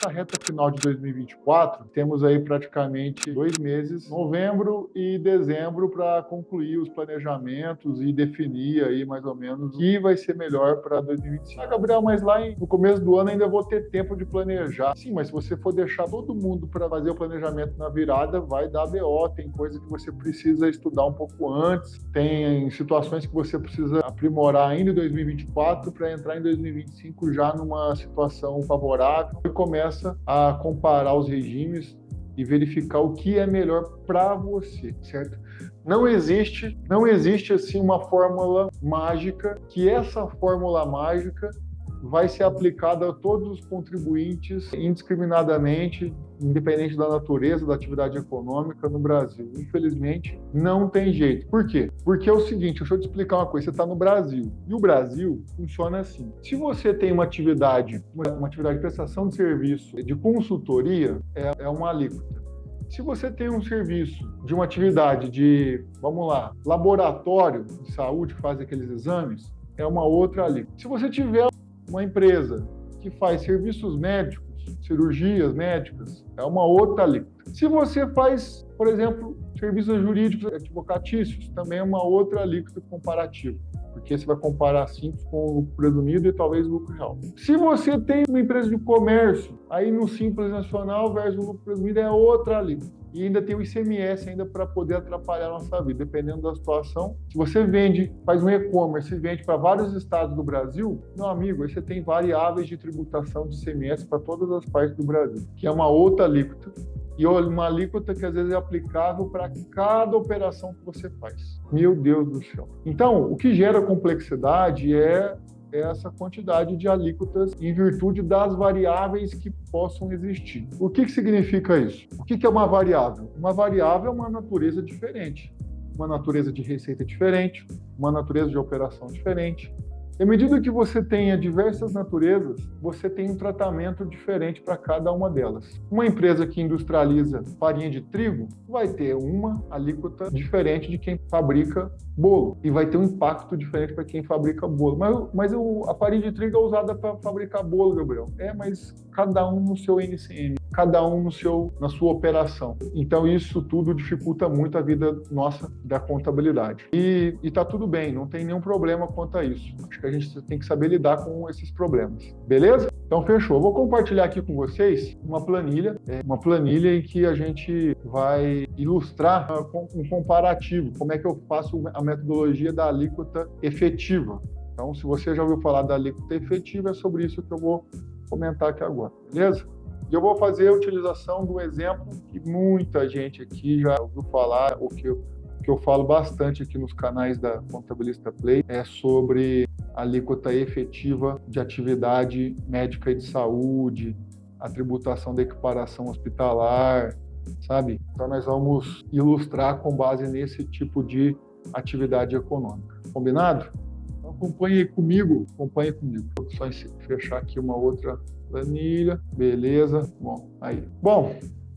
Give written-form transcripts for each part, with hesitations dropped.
nessa reta final de 2024, temos aí praticamente 2 meses, novembro e dezembro, para concluir os planejamentos e definir aí mais ou menos o que vai ser melhor para 2025. Ah, Gabriel, mas lá no começo do ano ainda vou ter tempo de planejar. Sim, mas se você for deixar todo mundo para fazer o planejamento na virada, vai dar BO, tem coisa que você precisa estudar um pouco antes, tem situações que você precisa aprimorar ainda em 2024 para entrar em 2025 já numa situação favorável e começa a comparar os regimes e verificar o que é melhor para você, certo? Não existe assim uma fórmula mágica, que essa fórmula mágica vai ser aplicada a todos os contribuintes indiscriminadamente, independente da natureza da atividade econômica no Brasil. Infelizmente, não tem jeito. Por quê? Porque é o seguinte, deixa eu te explicar uma coisa, você está no Brasil, e o Brasil funciona assim. Se você tem uma atividade de prestação de serviço, de consultoria, é uma alíquota. Se você tem um serviço de uma atividade de, vamos lá, laboratório de saúde que faz aqueles exames, é uma outra alíquota. Se você tiver uma empresa que faz serviços médicos, cirurgias médicas, é uma outra alíquota. Se você faz, por exemplo, serviços jurídicos advocatícios, também é uma outra alíquota comparativa, porque você vai comparar simples com o lucro presumido e talvez o lucro real. Se você tem uma empresa de comércio, aí no Simples Nacional versus o lucro presumido é outra alíquota. E ainda tem o ICMS ainda para poder atrapalhar a nossa vida, dependendo da situação. Se você vende, faz um e-commerce e vende para vários estados do Brasil, meu amigo, aí você tem variáveis de tributação de ICMS para todas as partes do Brasil, que é uma outra alíquota. E uma alíquota que às vezes é aplicável para cada operação que você faz. Meu Deus do céu. Então, o que gera complexidade é essa quantidade de alíquotas em virtude das variáveis que possam existir. O que significa isso? O que é uma variável? Uma variável é uma natureza diferente, uma natureza de receita diferente, uma natureza de operação diferente. E à medida que você tenha diversas naturezas, você tem um tratamento diferente para cada uma delas. Uma empresa que industrializa farinha de trigo vai ter uma alíquota diferente de quem fabrica bolo. E vai ter um impacto diferente para quem fabrica bolo. Mas a farinha de trigo é usada para fabricar bolo, Gabriel. Mas cada um no seu NCM, cada um na sua operação. Então isso tudo dificulta muito a vida nossa da contabilidade. E tá tudo bem, não tem nenhum problema quanto a isso. Acho que a gente tem que saber lidar com esses problemas. Beleza? Então fechou. Vou compartilhar aqui com vocês uma planilha em que a gente vai ilustrar um comparativo, como é que eu faço a metodologia da alíquota efetiva. Então, se você já ouviu falar da alíquota efetiva, é sobre isso que eu vou comentar aqui agora, beleza? E eu vou fazer a utilização do exemplo que muita gente aqui já ouviu falar, o que eu falo bastante aqui nos canais da Contabilista Play, é sobre a alíquota efetiva de atividade médica e de saúde, a tributação da equiparação hospitalar, sabe? Então nós vamos ilustrar com base nesse tipo de atividade econômica. Combinado? Então acompanhe comigo. Vou só fechar aqui uma outra planilha. Beleza? Bom, aí. Bom,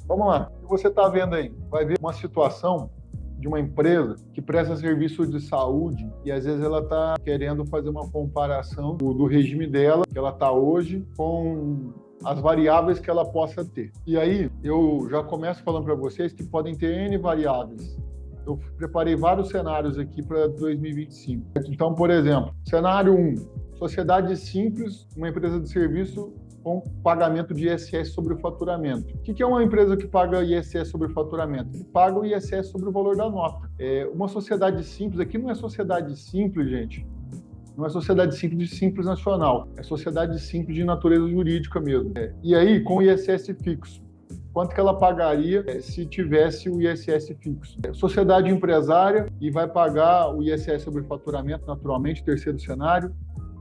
vamos lá. O que você está vendo aí? Vai ver uma situação de uma empresa que presta serviços de saúde e às vezes ela está querendo fazer uma comparação do regime dela, que ela está hoje, com as variáveis que ela possa ter. E aí eu já começo falando para vocês que podem ter N variáveis. Eu preparei vários cenários aqui para 2025. Então, por exemplo, cenário 1, sociedade simples, uma empresa de serviço com pagamento de ISS sobre o faturamento. O que é uma empresa que paga ISS sobre o faturamento? Que paga o ISS sobre o valor da nota. Uma sociedade simples, aqui não é sociedade simples, gente. Não é sociedade simples de Simples Nacional. É sociedade simples de natureza jurídica mesmo. E aí, com o ISS fixo. Quanto que ela pagaria se tivesse o ISS fixo? Sociedade empresária e vai pagar o ISS sobre o faturamento, naturalmente, terceiro cenário.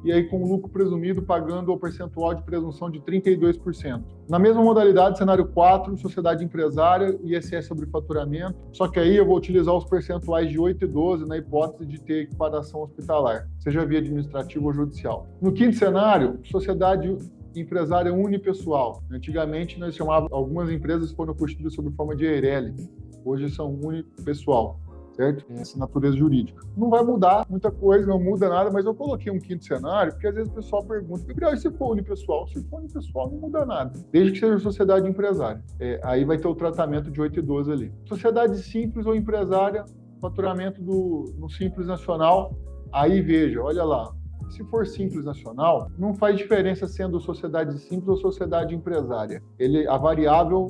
E aí com o lucro presumido pagando o percentual de presunção de 32%. Na mesma modalidade, cenário 4, sociedade empresária, ISS sobre faturamento, só que aí eu vou utilizar os percentuais de 8 e 12 na hipótese de ter equiparação hospitalar, seja via administrativa ou judicial. No quinto cenário, sociedade empresária unipessoal. Antigamente nós chamávamos, algumas empresas foram constituídas sob forma de EIRELI, hoje são unipessoal. certo? Essa natureza jurídica. Não vai mudar muita coisa, não muda nada, mas eu coloquei um quinto cenário, porque às vezes o pessoal pergunta, Gabriel, e se for unipessoal? Se for unipessoal, não muda nada, desde que seja sociedade empresária. Aí vai ter o tratamento de 8 e 12 ali. Sociedade simples ou empresária, faturamento no Simples Nacional, aí veja, olha lá, se for Simples Nacional, não faz diferença sendo sociedade simples ou sociedade empresária. A variável,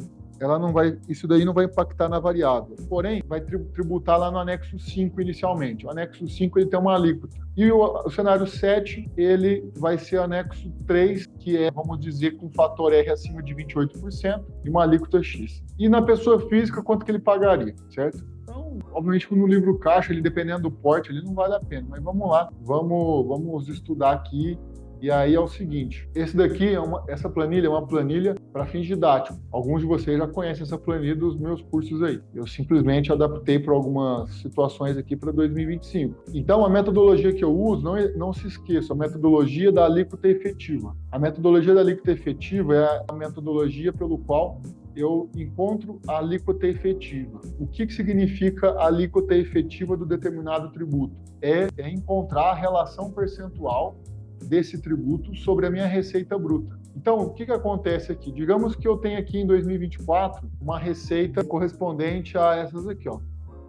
isso daí não vai impactar na variável. Porém, vai tributar lá no anexo 5 inicialmente. O anexo 5 ele tem uma alíquota. E o cenário 7, ele vai ser anexo 3, que é, vamos dizer, com fator R acima de 28% e uma alíquota X. E na pessoa física, quanto que ele pagaria, certo? Então, obviamente, no livro caixa, ele dependendo do porte, ele não vale a pena. Mas vamos lá, vamos estudar aqui. E aí é o seguinte, essa planilha é uma planilha para fins didáticos. Alguns de vocês já conhecem essa planilha dos meus cursos aí. Eu simplesmente adaptei para algumas situações aqui para 2025. Então, a metodologia que eu uso, não se esqueça, a metodologia da alíquota efetiva. A metodologia da alíquota efetiva é a metodologia pelo qual eu encontro a alíquota efetiva. O que significa a alíquota efetiva do determinado tributo? É encontrar a relação percentual desse tributo sobre a minha receita bruta. Então, o que acontece aqui? Digamos que eu tenho aqui em 2024 uma receita correspondente a essas aqui, ó.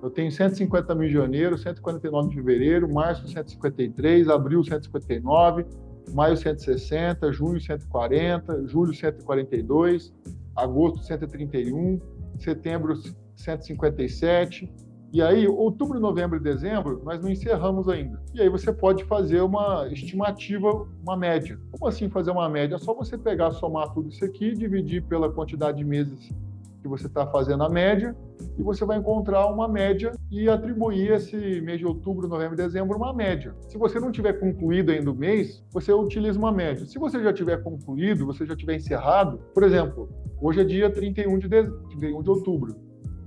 Eu tenho 150 mil de janeiro, 149 de fevereiro, março 153, abril 159, maio 160, junho 140, julho 142, agosto 131, setembro 157, e aí, outubro, novembro e dezembro, nós não encerramos ainda. E aí você pode fazer uma estimativa, uma média. Como assim fazer uma média? É só você pegar, somar tudo isso aqui, dividir pela quantidade de meses que você está fazendo a média, e você vai encontrar uma média e atribuir esse mês de outubro, novembro e dezembro uma média. Se você não tiver concluído ainda o mês, você utiliza uma média. Se você já tiver concluído, você já tiver encerrado, por exemplo, hoje é dia 31 de outubro.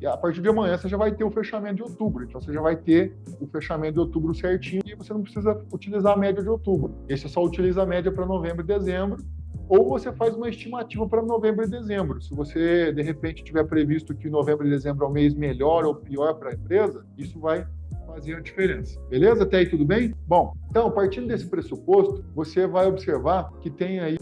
E a partir de amanhã você já vai ter o fechamento de outubro. Então você já vai ter o fechamento de outubro certinho e você não precisa utilizar a média de outubro. E você só utiliza a média para novembro e dezembro, ou você faz uma estimativa para novembro e dezembro. Se você, de repente, tiver previsto que novembro e dezembro é um mês melhor ou pior para a empresa, isso vai fazer a diferença. Beleza? Até aí tudo bem? Bom, então, partindo desse pressuposto, você vai observar que tem aí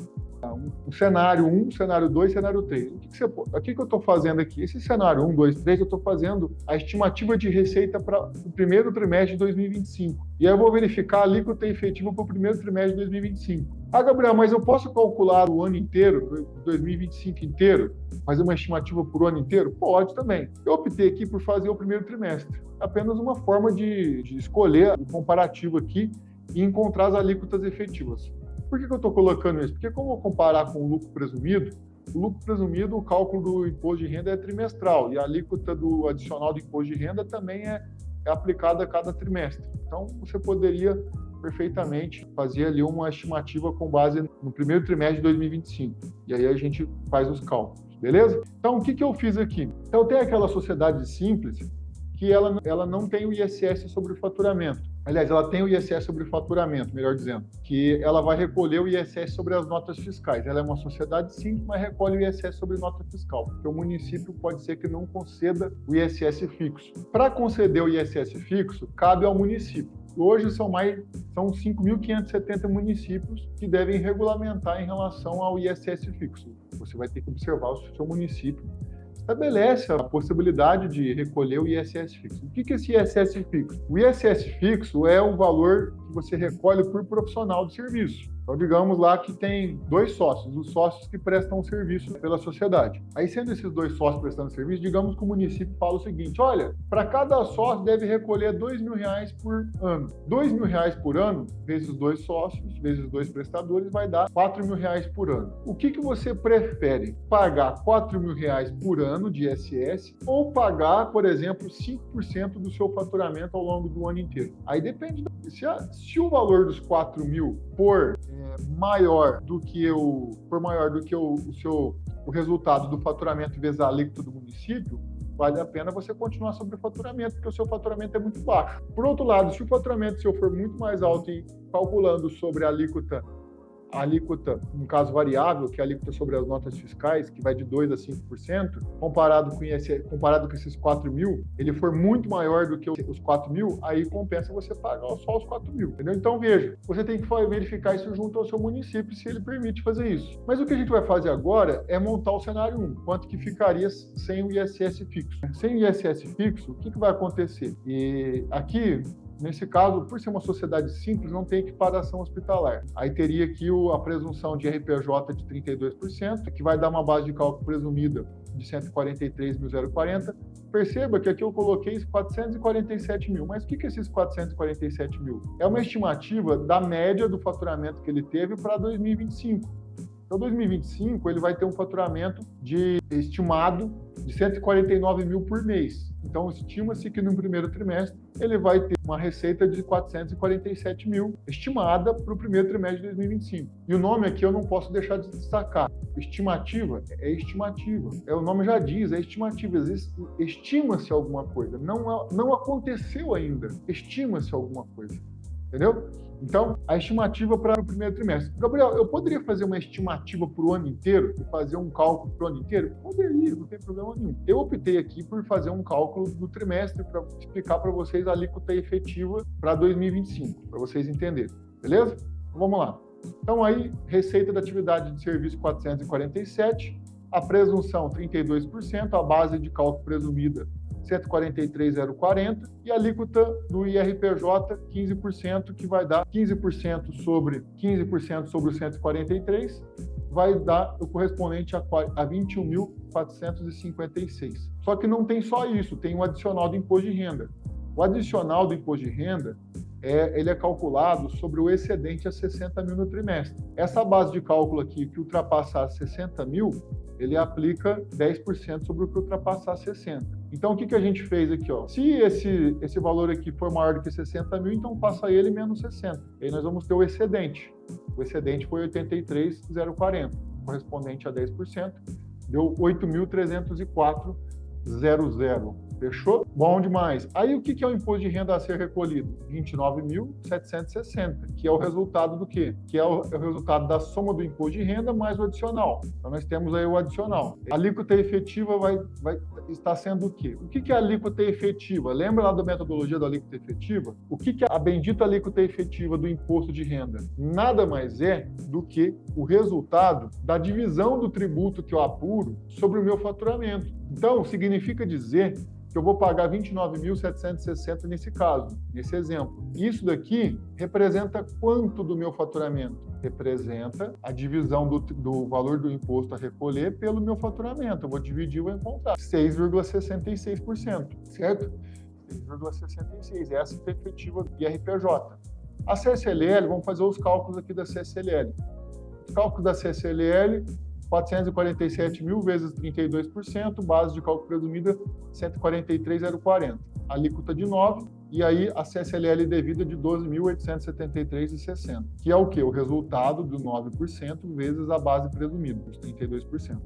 um cenário 1, cenário 2, cenário 3. O que eu estou fazendo aqui? Esse cenário 1, 2, 3, eu estou fazendo a estimativa de receita para o primeiro trimestre de 2025. E aí eu vou verificar a alíquota efetiva para o primeiro trimestre de 2025. Ah, Gabriel, mas eu posso calcular o ano inteiro, 2025 inteiro? Fazer uma estimativa por ano inteiro? Pode também. Eu optei aqui por fazer o primeiro trimestre. Apenas uma forma de escolher o comparativo aqui e encontrar as alíquotas efetivas. Por que eu estou colocando isso? Porque como eu vou comparar com o lucro presumido, o cálculo do imposto de renda é trimestral e a alíquota do adicional do imposto de renda também é aplicada a cada trimestre. Então, você poderia perfeitamente fazer ali uma estimativa com base no primeiro trimestre de 2025. E aí a gente faz os cálculos, beleza? Então, o que eu fiz aqui? Então, tem aquela sociedade simples que ela não tem o ISS sobre o faturamento. Aliás, ela tem o ISS sobre o faturamento, melhor dizendo, que ela vai recolher o ISS sobre as notas fiscais. Ela é uma sociedade simples, mas recolhe o ISS sobre nota fiscal, porque o município pode ser que não conceda o ISS fixo. Para conceder o ISS fixo, cabe ao município. Hoje são 5.570 municípios que devem regulamentar em relação ao ISS fixo. Você vai ter que observar o seu município. Estabelece a possibilidade de recolher o ISS fixo. O que é esse ISS fixo? O ISS fixo é o valor que você recolhe por profissional de serviço. Então, digamos lá que tem 2 sócios, os sócios que prestam serviço pela sociedade. Aí, sendo esses 2 sócios prestando serviço, digamos que o município fala o seguinte, olha, para cada sócio deve recolher R$2.000 por ano. R$2.000 por ano, vezes 2 sócios, vezes 2 prestadores, vai dar R$4.000 por ano. O que você prefere? Pagar R$4.000 por ano de ISS ou pagar, por exemplo, 5% do seu faturamento ao longo do ano inteiro? Aí depende. Se o valor dos 4.000 for maior do que o resultado do faturamento vezes a alíquota do município, vale a pena você continuar sobre o faturamento, porque o seu faturamento é muito baixo. Por outro lado, se o faturamento seu for muito mais alto e calculando sobre a alíquota a alíquota, no caso variável, que é a alíquota sobre as notas fiscais, que vai de 2% a 5%, comparado com esses 4 mil, ele for muito maior do que os 4 mil, aí compensa você pagar só os 4 mil, entendeu? Então, veja, você tem que verificar isso junto ao seu município, se ele permite fazer isso. Mas o que a gente vai fazer agora é montar o cenário 1, quanto que ficaria sem o ISS fixo. Sem o ISS fixo, o que vai acontecer? E aqui, nesse caso, por ser uma sociedade simples, não tem equiparação hospitalar. Aí teria aqui a presunção de RPJ de 32%, que vai dar uma base de cálculo presumida de 143.040. Perceba que aqui eu coloquei 447 mil. Mas o que é esses 447 mil? É uma estimativa da média do faturamento que ele teve para 2025. Então, 2025, ele vai ter um faturamento estimado de 149 mil por mês. Então, estima-se que no primeiro trimestre ele vai ter uma receita de 447 mil, estimada para o primeiro trimestre de 2025. E o nome aqui eu não posso deixar de destacar. Estimativa é estimativa. O nome já diz, é estimativa. Estima-se alguma coisa. Não aconteceu ainda. Estima-se alguma coisa. Entendeu? Então, a estimativa para o primeiro trimestre. Gabriel, eu poderia fazer uma estimativa para o ano inteiro e fazer um cálculo para o ano inteiro? Poderia, não tem problema nenhum. Eu optei aqui por fazer um cálculo do trimestre para explicar para vocês a alíquota efetiva para 2025, para vocês entenderem. Beleza? Então, vamos lá. Então, aí, receita da atividade de serviço 447, a presunção 32%, a base de cálculo presumida 143.040 e a alíquota do IRPJ 15%, que vai dar 15% sobre o 143, vai dar o correspondente a 21.456. Só que não tem só isso, tem o adicional do imposto de renda. O adicional do imposto de renda ele é calculado sobre o excedente a 60 mil no trimestre. Essa base de cálculo aqui, que ultrapassar 60 mil, ele aplica 10% sobre o que ultrapassar 60. Então, o que a gente fez aqui? Se esse valor aqui for maior do que 60 mil, então passa ele menos 60. Aí nós vamos ter o excedente. O excedente foi 83.040, correspondente a 10%, deu 8.304,00. Fechou? Bom demais. Aí o que é o imposto de renda a ser recolhido? 29.760, que é o resultado do quê? Que é o resultado da soma do imposto de renda mais o adicional. Então nós temos aí o adicional. A alíquota efetiva vai estar sendo o quê? O que é a alíquota efetiva? Lembra lá da metodologia da alíquota efetiva? O que é a bendita alíquota efetiva do imposto de renda? Nada mais é do que o resultado da divisão do tributo que eu apuro sobre o meu faturamento. Então, significa dizer que eu vou pagar 29.760 nesse caso, nesse exemplo. Isso daqui representa quanto do meu faturamento? Representa a divisão do valor do imposto a recolher pelo meu faturamento. Eu vou dividir e vou encontrar 6,66%, certo? 6,66%. Essa é a efetiva do IRPJ. A CSLL, vamos fazer os cálculos aqui da CSLL. Os cálculos da CSLL, 447 mil vezes 32%, base de cálculo presumida 143.040. Alíquota de 9, e aí a CSLL devida de 12.873,60, que é o quê? O resultado do 9% vezes a base presumida, os 32%.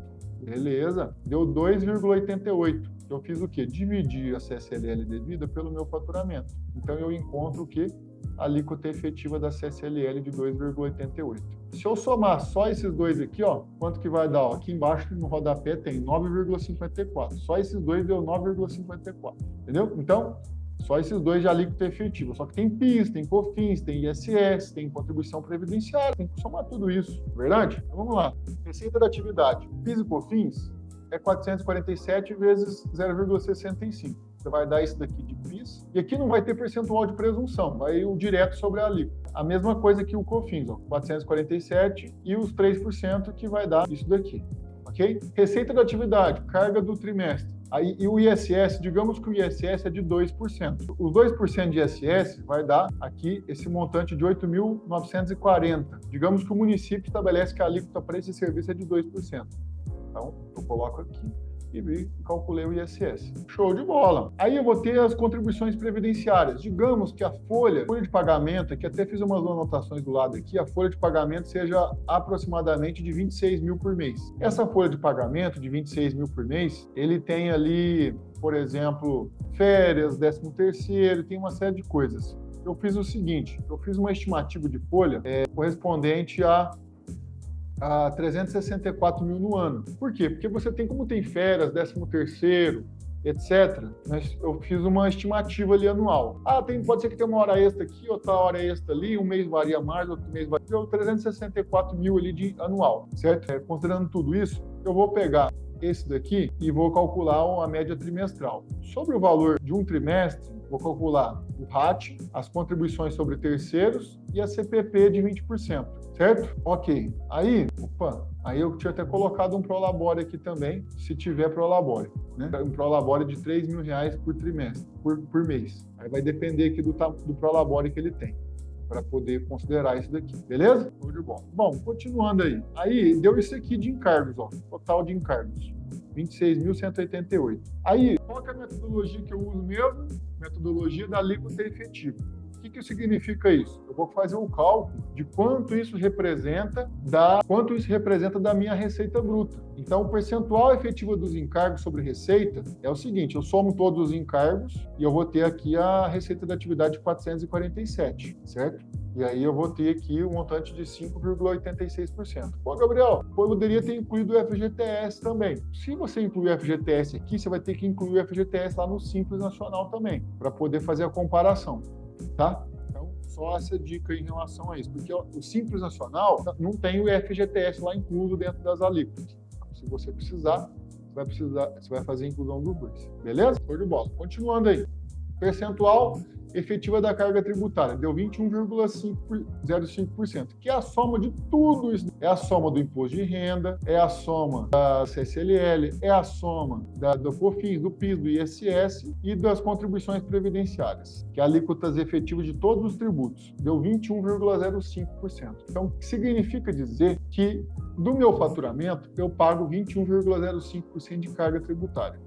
Beleza? Deu 2,88. Eu fiz o quê? Dividi a CSLL devida pelo meu faturamento. Então eu encontro o quê? A alíquota efetiva da CSLL de 2,88. Se eu somar só esses dois aqui, quanto que vai dar? Aqui embaixo no rodapé tem 9,54. Só esses dois deu 9,54. Entendeu? Então, só esses dois de alíquota efetiva. Só que tem PIS, tem COFINS, tem ISS, tem contribuição previdenciária, tem que somar tudo isso. Verdade? Então vamos lá. Receita da atividade. PIS e COFINS é 447 vezes 0,65. Você vai dar isso daqui de PIS, e aqui não vai ter percentual de presunção, vai o direto sobre a alíquota. A mesma coisa que o COFINS, 447 e os 3% que vai dar isso daqui, ok? Receita da atividade, carga do trimestre. Aí, e o ISS, digamos que o ISS é de 2%. Os 2% de ISS vai dar aqui esse montante de 8.940. Digamos que o município estabelece que a alíquota para esse serviço é de 2%. Então, eu coloco aqui e calculei o ISS. Show de bola! Aí eu vou ter as contribuições previdenciárias. Digamos que a folha de pagamento, aqui até fiz umas anotações do lado aqui, a folha de pagamento seja aproximadamente de 26 mil por mês. Essa folha de pagamento de 26 mil por mês, ele tem ali, por exemplo, férias, 13º, tem uma série de coisas. Eu fiz o seguinte, eu fiz uma estimativa de folha correspondente a a 364 mil no ano. Por quê? Porque você tem, como tem férias, 13º, etc. Eu fiz uma estimativa ali anual. Pode ser que tenha uma hora extra aqui, outra hora extra ali, um mês varia mais, outro mês varia. Deu 364 mil ali de anual, certo? Considerando tudo isso, eu vou pegar esse daqui e vou calcular uma média trimestral. Sobre o valor de um trimestre, vou calcular o RAT, as contribuições sobre terceiros e a CPP de 20%, certo? Ok. Aí eu tinha até colocado um Prolabore aqui também, se tiver Prolabore, né? Um Prolabore de R$3.000 por trimestre, por mês. Aí vai depender aqui do Prolabore que ele tem, para poder considerar isso daqui, beleza? Tudo bom. Bom, continuando aí. Aí deu isso aqui de encargos, ó, total de encargos, 26.188. Aí, qual que é a metodologia que eu uso mesmo? Metodologia da alíquota efetiva. O que significa isso? Eu vou fazer o cálculo de quanto isso representa da minha receita bruta. Então, o percentual efetivo dos encargos sobre receita é o seguinte: eu somo todos os encargos e eu vou ter aqui a receita da atividade de 447, certo? E aí eu vou ter aqui um montante de 5,86%. Bom, Gabriel, eu poderia ter incluído o FGTS também. Se você incluir o FGTS aqui, você vai ter que incluir o FGTS lá no Simples Nacional também, para poder fazer a comparação, tá? Então, só essa dica em relação a isso, porque o Simples Nacional não tem o FGTS lá incluso dentro das alíquotas. Se você precisar, você vai fazer a inclusão dos dois. Beleza? Show de bola. Continuando aí. Percentual efetiva da carga tributária, deu 21,05%, que é a soma de tudo isso. É a soma do imposto de renda, é a soma da CSLL, é a soma do COFINS, do PIS, do ISS e das contribuições previdenciárias, que é alíquotas efetivas de todos os tributos, deu 21,05%. Então, o que significa dizer que do meu faturamento eu pago 21,05% de carga tributária.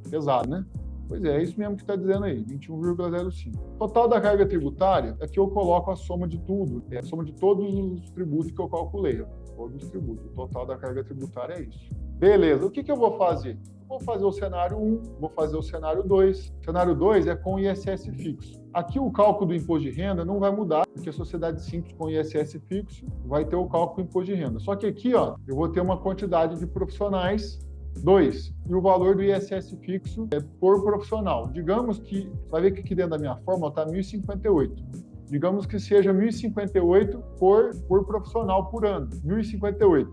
Pesado, né? Pois é isso mesmo que está dizendo aí, 21,05. Total da carga tributária, aqui eu coloco a soma de tudo, a soma de todos os tributos que eu calculei, todos os tributos. O total da carga tributária é isso. Beleza, o que eu vou fazer? Vou fazer o cenário 1, vou fazer o cenário 2. O cenário 2 é com ISS fixo. Aqui o cálculo do imposto de renda não vai mudar, porque a sociedade simples com ISS fixo vai ter o cálculo do imposto de renda. Só que aqui, ó, eu vou ter uma quantidade de profissionais 2. E o valor do ISS fixo é por profissional. Digamos que, você vai ver que aqui dentro da minha fórmula está 1.058. Digamos que seja 1.058 por profissional por ano. 1.058.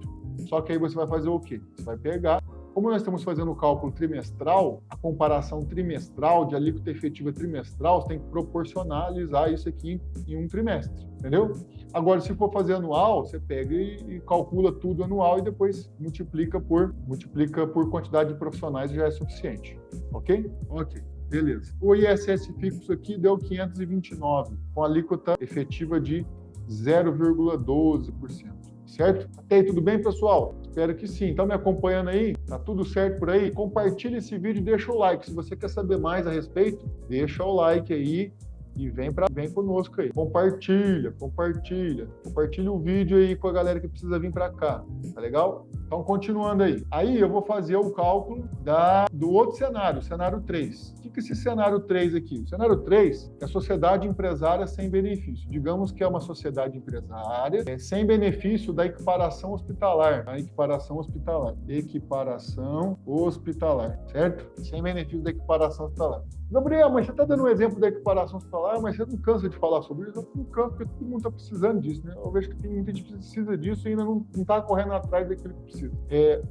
Só que aí você vai fazer o quê? Você vai pegar, como nós estamos fazendo o cálculo trimestral, a comparação trimestral de alíquota efetiva trimestral, você tem que proporcionalizar isso aqui em um trimestre, entendeu? Agora, se for fazer anual, você pega e calcula tudo anual e depois multiplica por quantidade de profissionais e já é suficiente, ok? Ok, beleza. O ISS fixo aqui deu 529, com alíquota efetiva de 0,12%, certo? Até aí tudo bem, pessoal? Espero que sim. Então, me acompanhando aí? Tá tudo certo por aí? Compartilha esse vídeo e deixa o like. Se você quer saber mais a respeito, deixa o like aí. E vem conosco aí. Compartilha o vídeo aí com a galera que precisa vir para cá. Tá legal? Então, continuando aí. Aí eu vou fazer o cálculo do outro cenário, cenário 3. O que é esse cenário 3 aqui? O cenário 3 é a sociedade empresária sem benefício. Digamos que é uma sociedade empresária sem benefício da equiparação hospitalar. A equiparação hospitalar, certo? Sem benefício da equiparação hospitalar. Gabriel, mas você está dando um exemplo da equiparação hospitalar, mas você não cansa de falar sobre isso? Eu não canso, porque todo mundo está precisando disso, né? Eu vejo que tem muita gente que precisa disso e ainda não está correndo atrás daquilo que precisa.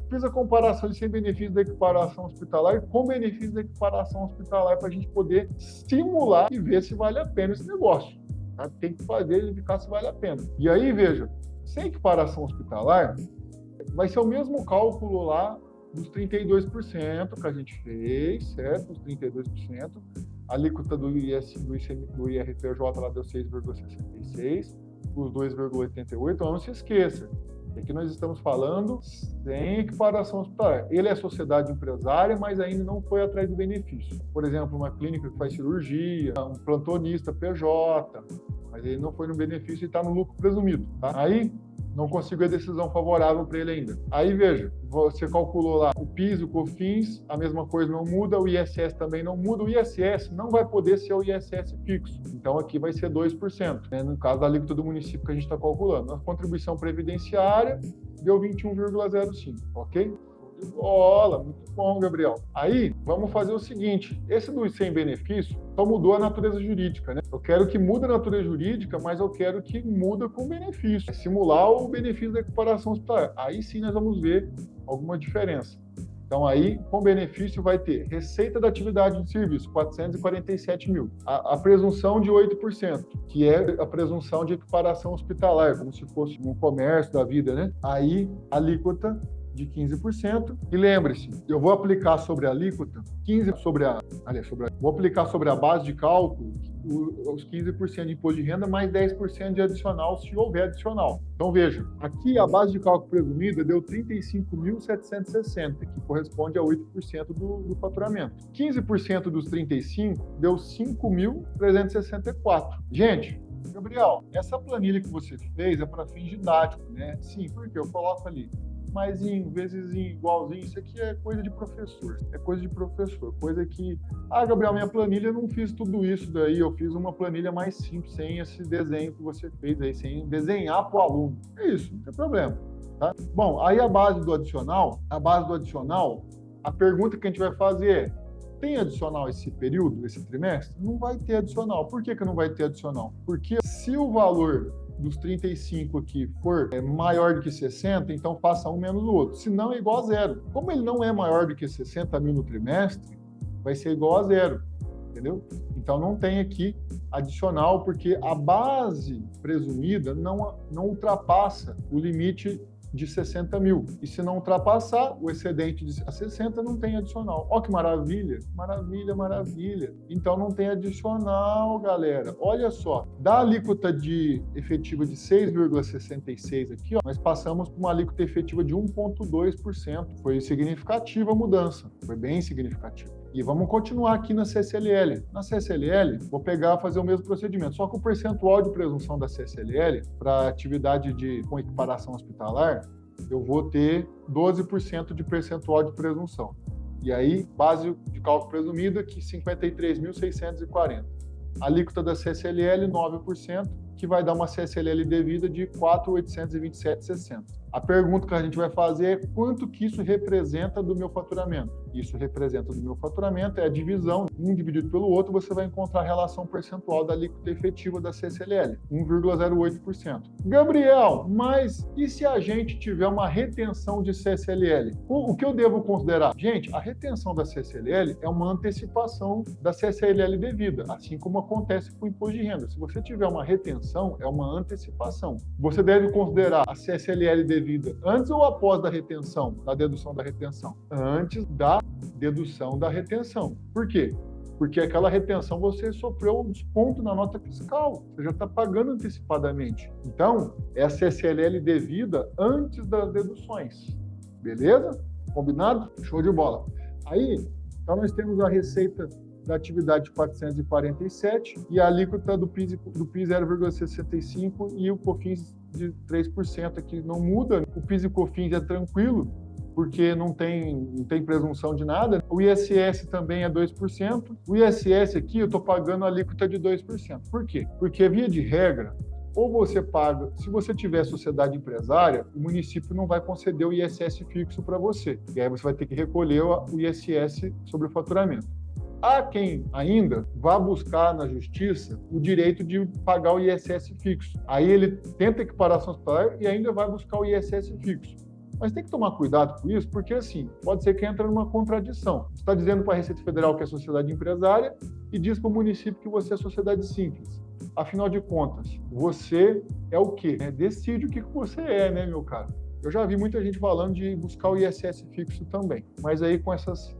Fiz a comparação de sem benefício da equiparação hospitalar e com benefício da equiparação hospitalar para a gente poder simular e ver se vale a pena esse negócio. Tá? Tem que fazer e verificar se vale a pena. E aí, veja, sem equiparação hospitalar, vai ser o mesmo cálculo lá dos 32% que a gente fez, certo? Os 32%. A alíquota do IRPJ lá deu 6,66%, os 2,88%. Não se esqueça, aqui nós estamos falando sem equiparação hospitalar. Ele é sociedade empresária, mas ainda não foi atrás do benefício. Por exemplo, uma clínica que faz cirurgia, um plantonista PJ, mas ele não foi no benefício e está no lucro presumido. Tá? Aí, Não consigo a decisão favorável para ele ainda. Aí veja, você calculou lá o PIS, o COFINS, a mesma coisa não muda, o ISS também não muda. O ISS não vai poder ser o ISS fixo. Então aqui vai ser 2%, né? No caso da alíquota do município que a gente está calculando. A contribuição previdenciária deu 21,05, ok? Bola, muito bom, Gabriel. Aí, vamos fazer o seguinte, esse do sem benefício só mudou a natureza jurídica, né? Eu quero que mude a natureza jurídica, mas eu quero que muda com benefício. É simular o benefício da equiparação hospitalar. Aí sim nós vamos ver alguma diferença. Então aí, com benefício, vai ter receita da atividade de serviço, 447 mil. A presunção de 8%, que é a presunção de equiparação hospitalar, como se fosse um comércio da vida, né? Aí, alíquota de 15%. E lembre-se, eu vou aplicar sobre a alíquota, vou aplicar sobre a base de cálculo os 15% de imposto de renda mais 10% de adicional, se houver adicional. Então veja, aqui a base de cálculo presumida deu 35.760, que corresponde a 8% do faturamento. 15% dos 35 deu 5.364. Gente, Gabriel, essa planilha que você fez é para fins didáticos, né? Sim, porque eu coloco ali mais vezes igualzinho, isso aqui é coisa de professor, coisa que, Gabriel, minha planilha eu não fiz tudo isso daí, eu fiz uma planilha mais simples, sem esse desenho que você fez aí, sem desenhar para o aluno, é isso, não tem problema, tá? Bom, aí a base do adicional, a pergunta que a gente vai fazer é, tem adicional esse período, esse trimestre? Não vai ter adicional. Por que não vai ter adicional? Porque se o valor dos 35 aqui for maior do que 60, então faça um menos o outro. Se não, é igual a zero. Como ele não é maior do que 60 mil no trimestre, vai ser igual a zero, entendeu? Então não tem aqui adicional, porque a base presumida não ultrapassa o limite de 60 mil. E se não ultrapassar o excedente de 60, não tem adicional. Olha que maravilha, maravilha, maravilha. Então não tem adicional, galera. Olha só, da alíquota efetiva de 6,66 aqui, ó, nós passamos para uma alíquota efetiva de 1,2%. Foi significativa a mudança, foi bem significativa. E vamos continuar aqui na CSLL. Na CSLL, vou fazer o mesmo procedimento, só que o percentual de presunção da CSLL para atividade com equiparação hospitalar, eu vou ter 12% de percentual de presunção. E aí, base de cálculo presumida, que 53.640. Alíquota da CSLL, 9%, que vai dar uma CSLL devida de 4.827,60. A pergunta que a gente vai fazer é quanto que isso representa do meu faturamento. Isso representa do meu faturamento, é a divisão, um dividido pelo outro, você vai encontrar a relação percentual da alíquota efetiva da CSLL, 1,08%. Gabriel, mas e se a gente tiver uma retenção de CSLL? O que eu devo considerar? Gente, a retenção da CSLL é uma antecipação da CSLL devida, assim como acontece com o imposto de renda. Se você tiver uma retenção, é uma antecipação. Você deve considerar a CSLL devida antes ou após da retenção, da dedução da retenção? Antes da dedução da retenção. Por quê? Porque aquela retenção você sofreu um desconto na nota fiscal, você já está pagando antecipadamente. Então, é a CSLL devida antes das deduções. Beleza? Combinado? Show de bola. Aí, então nós temos a receita da atividade de 447 e a alíquota do PIS 0,65 e o COFINS de 3% aqui não muda. O PIS e o COFINS é tranquilo, porque não tem presunção de nada. O ISS também é 2%. O ISS aqui eu estou pagando a alíquota de 2%. Por quê? Porque, via de regra, ou você paga, se você tiver sociedade empresária, o município não vai conceder o ISS fixo para você. E aí você vai ter que recolher o ISS sobre o faturamento. Há quem ainda vá buscar na justiça o direito de pagar o ISS fixo. Aí ele tenta equiparação hospitalar e ainda vai buscar o ISS fixo. Mas tem que tomar cuidado com isso, porque assim, pode ser que entre numa contradição. Você está dizendo para a Receita Federal que é sociedade empresária e diz para o município que você é sociedade simples. Afinal de contas, você é o quê? Decide o que você é, né, meu caro? Eu já vi muita gente falando de buscar o ISS fixo também, mas aí com essas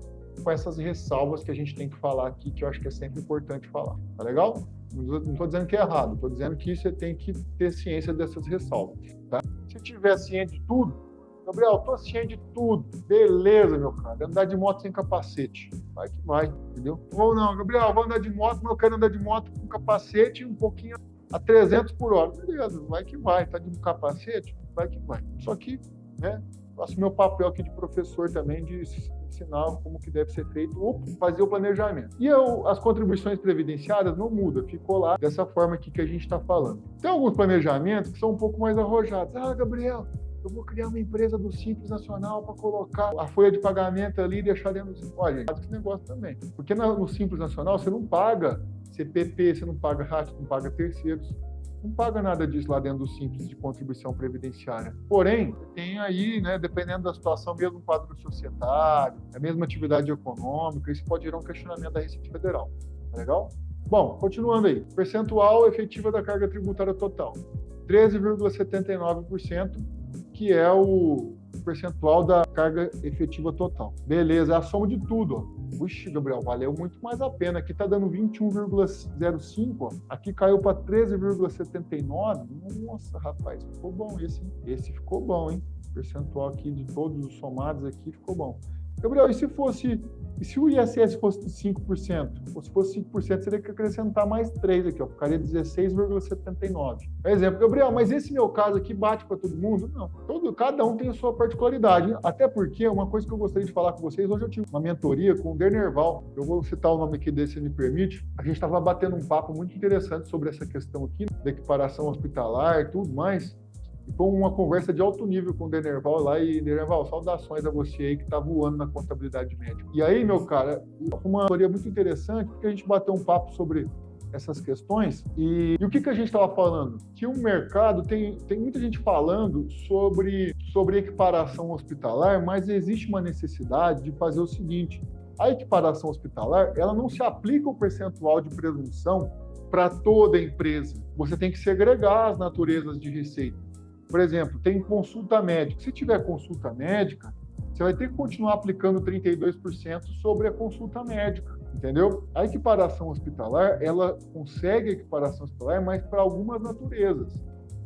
ressalvas que a gente tem que falar aqui, que eu acho que é sempre importante falar. Tá legal? Não estou dizendo que é errado, estou dizendo que você tem que ter ciência dessas ressalvas. Tá? Se tiver ciente de tudo, Gabriel, estou ciente de tudo. Beleza, meu cara. Andar de moto sem capacete. Vai que vai, entendeu? Ou não, Gabriel, vou andar de moto, mas eu quero andar de moto com capacete um pouquinho a 300 por hora. Beleza, vai que vai. Tá de capacete? vai que vai. Só que, né, faço meu papel aqui de professor também, de ensinar como que deve ser feito ou fazer o planejamento. E as contribuições previdenciárias não mudam, ficou lá dessa forma aqui que a gente está falando. Tem alguns planejamentos que são um pouco mais arrojados. Gabriel, eu vou criar uma empresa do Simples Nacional para colocar a folha de pagamento ali e deixar dentro do... Olha, gente, esse negócio também. Porque no Simples Nacional você não paga CPP, você não paga RAT, não paga terceiros. Não paga nada disso lá dentro do Simples de contribuição previdenciária. Porém, tem aí, né, dependendo da situação, mesmo quadro societário, a mesma atividade econômica, isso pode gerar um questionamento da Receita Federal. Tá legal? Bom, continuando aí. Percentual efetiva da carga tributária total. 13,79%, que é o percentual da carga efetiva total. Beleza, é a soma de tudo, ó. Puxa, Gabriel, valeu muito mais a pena. Aqui tá dando 21,05, ó. Aqui caiu para 13,79. Nossa, rapaz, ficou bom esse ficou bom, hein? O percentual aqui de todos os somados aqui ficou bom. Gabriel, e se o ISS fosse de 5%? Ou se fosse 5%, seria que acrescentar mais 3 aqui, ó. Ficaria 16,79. Por exemplo, Gabriel, mas esse meu caso aqui bate para todo mundo? Não. Cada um tem a sua particularidade. Até porque, uma coisa que eu gostaria de falar com vocês, hoje eu tive uma mentoria com o Dernerval. Eu vou citar o nome aqui desse, se me permite. A gente estava batendo um papo muito interessante sobre essa questão aqui, da equiparação hospitalar e tudo mais. Foi uma conversa de alto nível com o Dernerval lá, e Dernerval, saudações a você aí que está voando na contabilidade médica. E aí, meu cara, uma teoria muito interessante, porque a gente bateu um papo sobre essas questões, e o que a gente estava falando? Que o mercado tem muita gente falando sobre equiparação hospitalar, mas existe uma necessidade de fazer o seguinte: a equiparação hospitalar, ela não se aplica o percentual de presunção para toda a empresa. Você tem que segregar as naturezas de receita. Por exemplo, tem consulta médica. Se tiver consulta médica, você vai ter que continuar aplicando 32% sobre a consulta médica, entendeu? A equiparação hospitalar, ela consegue a equiparação hospitalar, mas para algumas naturezas.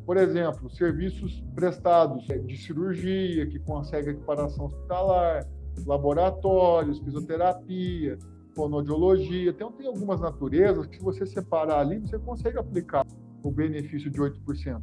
Por exemplo, serviços prestados de cirurgia, que consegue a equiparação hospitalar, laboratórios, fisioterapia, fonoaudiologia. Então, tem algumas naturezas que, se você separar ali, você consegue aplicar o benefício de 8%.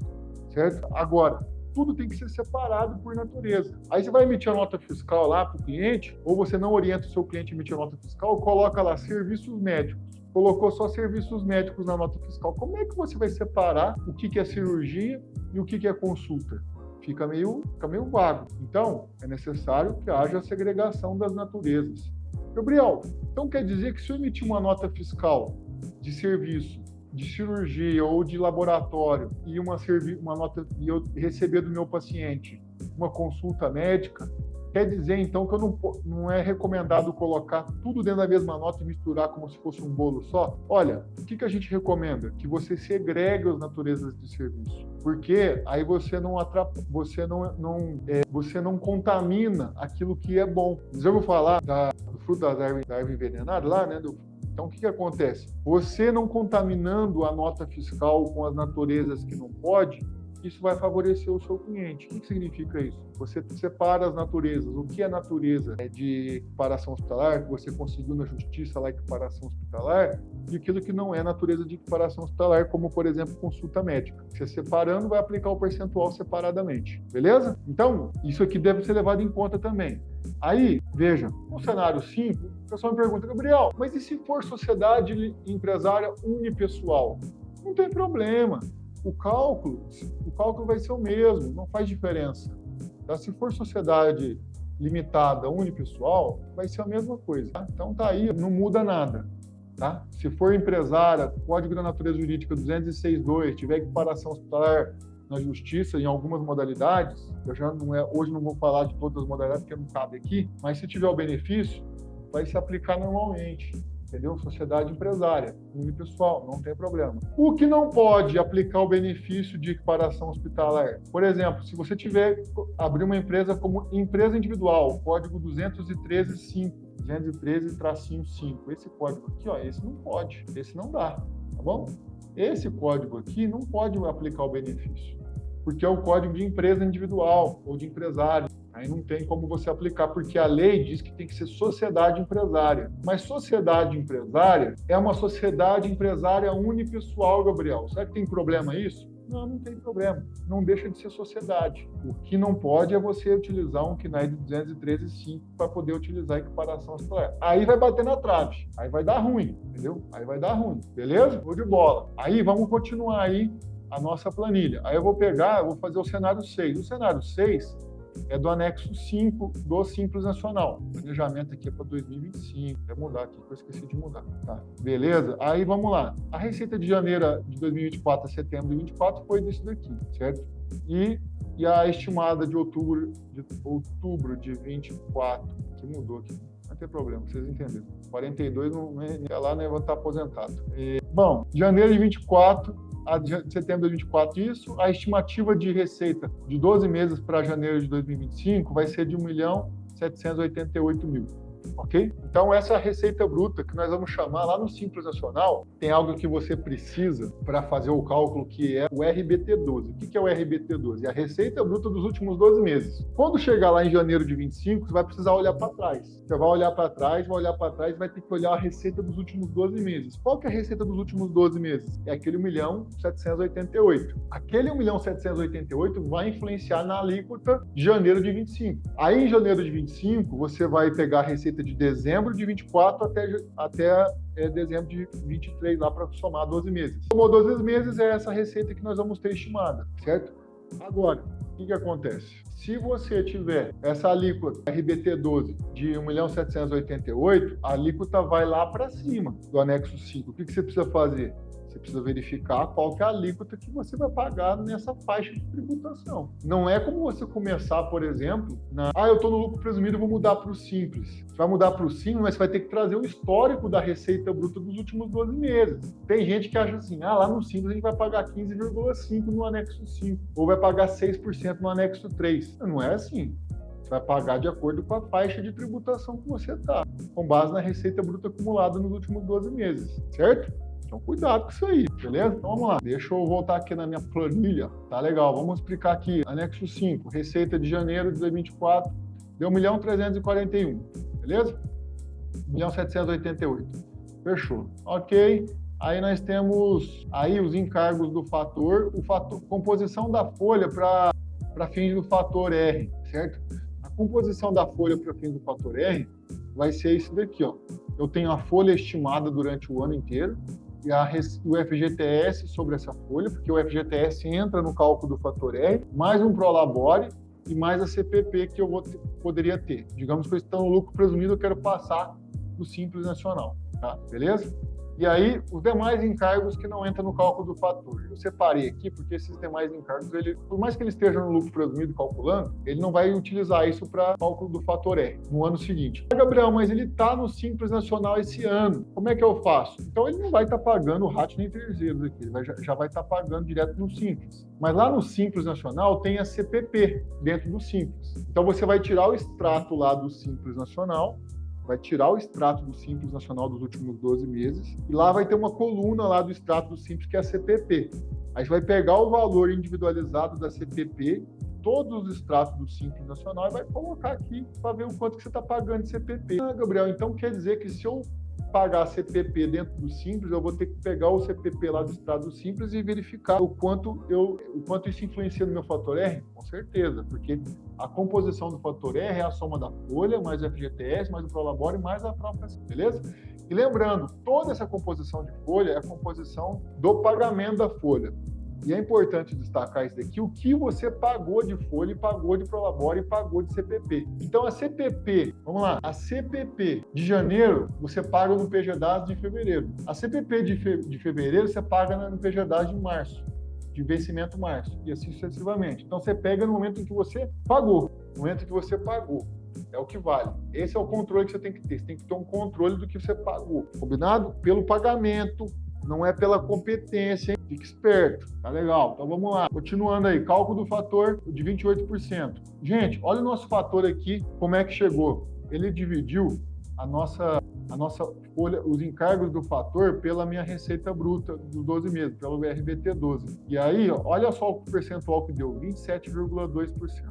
Certo? Agora, tudo tem que ser separado por natureza. Aí você vai emitir a nota fiscal lá para o cliente, ou você não orienta o seu cliente a emitir a nota fiscal, coloca lá serviços médicos. Colocou só serviços médicos na nota fiscal. Como é que você vai separar o que é cirurgia e o que é consulta? Fica meio vago. Então, é necessário que haja a segregação das naturezas. Gabriel, então quer dizer que se eu emitir uma nota fiscal de serviço, de cirurgia ou de laboratório e uma nota, e eu receber do meu paciente uma consulta médica, quer dizer então que não é recomendado colocar tudo dentro da mesma nota e misturar como se fosse um bolo só? Olha, o que a gente recomenda? Que você segregue as naturezas de serviço, porque aí você não contamina aquilo que é bom. Já vou falar do fruto da árvore envenenada lá, né? Então, o que acontece? Você não contaminando a nota fiscal com as naturezas que não pode, isso vai favorecer o seu cliente. O que significa isso? Você separa as naturezas. O que é natureza de equiparação hospitalar, que você conseguiu na justiça lá, equiparação hospitalar, e aquilo que não é natureza de equiparação hospitalar, como, por exemplo, consulta médica. Você separando, vai aplicar o percentual separadamente. Beleza? Então, isso aqui deve ser levado em conta também. Aí, veja, no cenário simples, o pessoal me pergunta: Gabriel, mas e se for sociedade empresária unipessoal? Não tem problema. O cálculo vai ser o mesmo, não faz diferença. Tá? Se for sociedade limitada, unipessoal, vai ser a mesma coisa. Tá? Então tá aí, não muda nada. Tá? Se for empresária, Código da Natureza Jurídica 206.2, tiver equiparação hospitalar na justiça em algumas modalidades, hoje não vou falar de todas as modalidades porque não cabe aqui, mas se tiver o benefício, vai se aplicar normalmente. Entendeu? Sociedade empresária, unipessoal, não tem problema. O que não pode aplicar o benefício de equiparação hospitalar? Por exemplo, se você abrir uma empresa como empresa individual, código 213.5, 213-5, esse código aqui, ó, esse não pode, esse não dá, tá bom? Esse código aqui não pode aplicar o benefício, porque é o código de empresa individual ou de empresário. Aí não tem como você aplicar, porque a lei diz que tem que ser sociedade empresária. Mas sociedade empresária é uma sociedade empresária unipessoal, Gabriel. Será que tem problema isso? Não tem problema. Não deixa de ser sociedade. O que não pode é você utilizar um KNAI de 213.5 para poder utilizar a equiparação escolar. Aí vai bater na trave. Aí vai dar ruim, entendeu? Aí vai dar ruim. Beleza? Vou de bola. Aí vamos continuar aí a nossa planilha. Aí eu vou fazer o cenário 6. O cenário 6 é do anexo 5 do Simples Nacional. O planejamento aqui é para 2025. Vai mudar aqui, que eu esqueci de mudar. Tá, beleza? Aí vamos lá. A receita de janeiro de 2024 a setembro de 2024 foi disso daqui, certo? E a estimada de outubro de 24, que mudou aqui. Não tem problema, vocês entenderam. 42 não é lá, né? Eu vou estar aposentado. Bom, janeiro de 24 a setembro de 2024, isso. A estimativa de receita de 12 meses para janeiro de 2025 vai ser de 1.788.000. Ok? Então, essa receita bruta que nós vamos chamar lá no Simples Nacional, tem algo que você precisa para fazer o cálculo, que é o RBT12. O que é o RBT12? É a receita bruta dos últimos 12 meses. Quando chegar lá em janeiro de 25, você vai precisar olhar para trás. Você vai olhar para trás, vai ter que olhar a receita dos últimos 12 meses. Qual que é a receita dos últimos 12 meses? É aquele 1.788.000. Aquele 1.788.000 vai influenciar na alíquota de janeiro de 25. Aí, em janeiro de 25, você vai pegar a receita de dezembro de 24 até dezembro de 23 lá para somar 12 meses. Somou 12 meses, é essa receita que nós vamos ter estimada, certo? Agora, o que acontece? Se você tiver essa alíquota RBT12 de 1.788.000, a alíquota vai lá para cima do anexo 5. O que você precisa fazer? Você precisa verificar qual que é a alíquota que você vai pagar nessa faixa de tributação. Não é como você começar, por exemplo, eu estou no lucro presumido, vou mudar para o Simples. Você vai mudar para o Simples, mas você vai ter que trazer o histórico da receita bruta dos últimos 12 meses. Tem gente que acha assim, lá no Simples a gente vai pagar 15,5% no anexo 5, ou vai pagar 6% no anexo 3. Não é assim. Você vai pagar de acordo com a faixa de tributação que você está, com base na receita bruta acumulada nos últimos 12 meses, certo? Então, cuidado com isso aí, beleza? Então, vamos lá. Deixa eu voltar aqui na minha planilha. Tá legal, vamos explicar aqui. Anexo 5, receita de janeiro de 2024, deu 1.341.000, beleza? 1.788.000. Fechou. Ok. Aí nós temos aí os encargos do fator, composição da folha para fins do fator R, certo? A composição da folha para fins do fator R vai ser isso daqui, ó. Eu tenho a folha estimada durante o ano inteiro, e o FGTS sobre essa folha, porque o FGTS entra no cálculo do fator R, mais um Prolabore e mais a CPP que eu poderia ter. Digamos que eu estou no lucro presumido, eu quero passar do Simples Nacional, tá? Beleza? E aí, os demais encargos que não entram no cálculo do fator. Eu separei aqui porque esses demais encargos, por mais que ele esteja no lucro presumido calculando, ele não vai utilizar isso para cálculo do fator R no ano seguinte. Gabriel, mas ele está no Simples Nacional esse ano. Como é que eu faço? Então, ele não vai estar pagando o RAT nem terceiros aqui. Ele já vai estar pagando direto no Simples. Mas lá no Simples Nacional tem a CPP dentro do Simples. Então, você vai tirar o extrato lá do Simples Nacional, vai tirar o extrato do Simples Nacional dos últimos 12 meses e lá vai ter uma coluna lá do extrato do Simples, que é a CPP. Aí você vai pegar o valor individualizado da CPP, todos os extratos do Simples Nacional e vai colocar aqui para ver o quanto que você está pagando de CPP. Gabriel, então quer dizer que se eu pagar CPP dentro do Simples, eu vou ter que pegar o CPP lá do extrato do Simples e verificar o quanto isso influencia no meu fator R? Com certeza, porque a composição do fator R é a soma da folha, mais o FGTS, mais o Prolabore, mais a própria, beleza? E lembrando, toda essa composição de folha é a composição do pagamento da folha. E é importante destacar isso daqui, o que você pagou de folha, pagou de Prolabore e pagou de CPP. Então, a CPP, vamos lá, a CPP de janeiro, você paga no PGDAS de fevereiro. A CPP de fevereiro, você paga no PGDAS de março, de vencimento março, e assim sucessivamente. Então, você pega no momento em que você pagou. No momento em que você pagou. É o que vale. Esse é o controle que você tem que ter. Você tem que ter um controle do que você pagou. Combinado? Pelo pagamento, não é pela competência, hein? Fique esperto, tá legal. Então vamos lá, continuando aí, cálculo do fator de 28%. Gente, olha o nosso fator aqui, como é que chegou. Ele dividiu a nossa folha, os encargos do fator pela minha receita bruta dos 12 meses, pelo RBT12. E aí, ó, olha só o percentual que deu, 27,2%.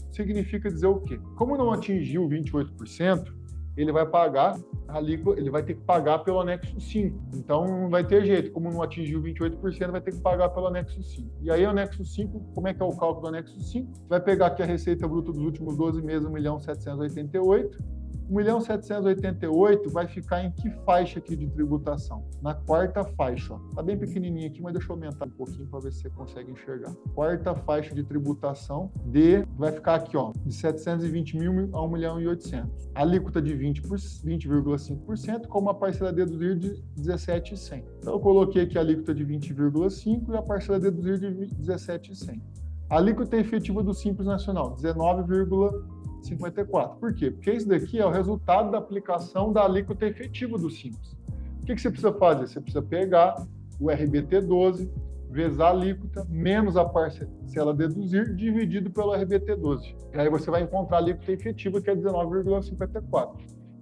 Significa dizer o quê? Como não atingiu 28%, ele vai pagar ele vai ter que pagar pelo anexo 5. Então, não vai ter jeito. Como não atingiu 28%, vai ter que pagar pelo anexo 5. E aí, o anexo 5, como é que é o cálculo do anexo 5? Você vai pegar aqui a receita bruta dos últimos 12 meses, 1.788.000. 1.788.000 vai ficar em que faixa aqui de tributação? Na quarta faixa. Está bem pequenininho aqui, mas deixa eu aumentar um pouquinho para ver se você consegue enxergar. Quarta faixa de tributação vai ficar aqui, ó, de 720.000 a 1.800.000. Alíquota de 20,5%, com uma parcela a deduzir de 17.100. Então, eu coloquei aqui a alíquota de 20,5% e a parcela a deduzir de 17.100. A alíquota efetiva do Simples Nacional, 19,54. Por quê? Porque isso daqui é o resultado da aplicação da alíquota efetiva do Simples. O que você precisa fazer? Você precisa pegar o RBT12, vezes a alíquota, menos a parcela a deduzir, dividido pelo RBT12. E aí você vai encontrar a alíquota efetiva, que é 19,54,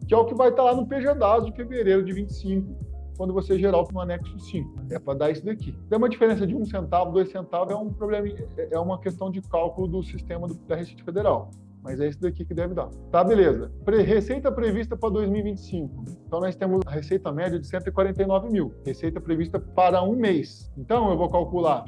que é o que vai estar lá no PGDAS de fevereiro de 25, quando você gerar o anexo 5. É para dar isso daqui. Tem uma diferença de 1 centavo, 2 centavos, é um problema, é uma questão de cálculo do sistema da Receita Federal. Mas é isso daqui que deve dar. Tá, beleza. Receita prevista para 2025. Então, nós temos a receita média de 149.000. Receita prevista para um mês. Então, eu vou calcular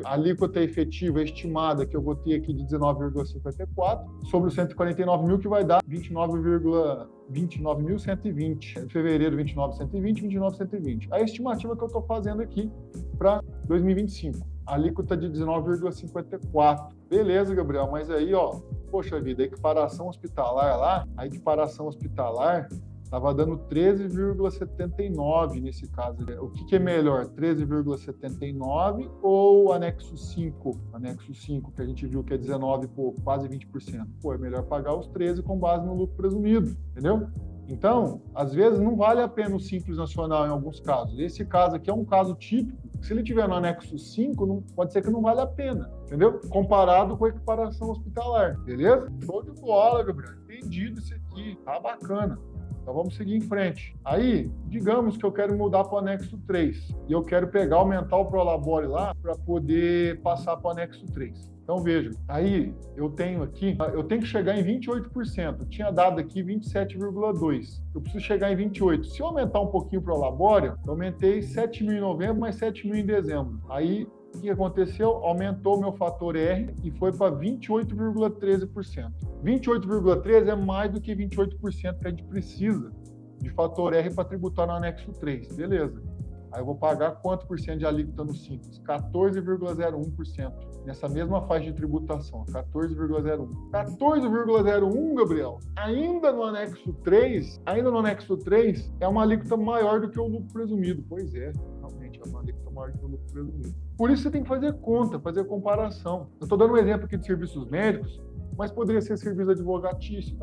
a alíquota efetiva estimada que eu vou ter aqui de 19,54 sobre os 149.000, que vai dar 29.120. Em fevereiro, 29.120, 29.120. A estimativa que eu estou fazendo aqui para 2025. Alíquota de 19,54. Beleza, Gabriel, mas aí, ó, poxa vida, a equiparação hospitalar lá, a equiparação hospitalar estava dando 13,79 nesse caso. O que é melhor, 13,79 ou o anexo 5? Anexo 5, que a gente viu que é 19, quase 20%. Pô, é melhor pagar os 13 com base no lucro presumido, entendeu? Então, às vezes, não vale a pena o Simples Nacional em alguns casos. Esse caso aqui é um caso típico. Se ele tiver no anexo 5, pode ser que não vale a pena, entendeu? Comparado com a equiparação hospitalar, beleza? Show de bola, Gabriel. Entendido isso aqui, tá bacana. Então vamos seguir em frente. Aí, digamos que eu quero mudar para o anexo 3 e eu quero aumentar o Prolabore lá para poder passar para o anexo 3. Então veja, aí eu tenho que chegar em 28%. Eu tinha dado aqui 27,2%. Eu preciso chegar em 28%. Se eu aumentar um pouquinho o Prolabore, eu aumentei 7.000 em novembro, mais 7.000 em dezembro. Aí, o que aconteceu? Aumentou o meu fator R e foi para 28,13%. 28,13% é mais do que 28% que a gente precisa de fator R para tributar no anexo 3. Beleza. Aí eu vou pagar quanto por cento de alíquota no Simples? 14,01% nessa mesma faixa de tributação, 14,01%. 14,01%, Gabriel, ainda no anexo 3 é uma alíquota maior do que o lucro presumido. Pois é, realmente é uma alíquota maior do que o lucro presumido. Por isso você tem que fazer conta, fazer comparação. Eu estou dando um exemplo aqui de serviços médicos, mas poderia ser serviço advocatício,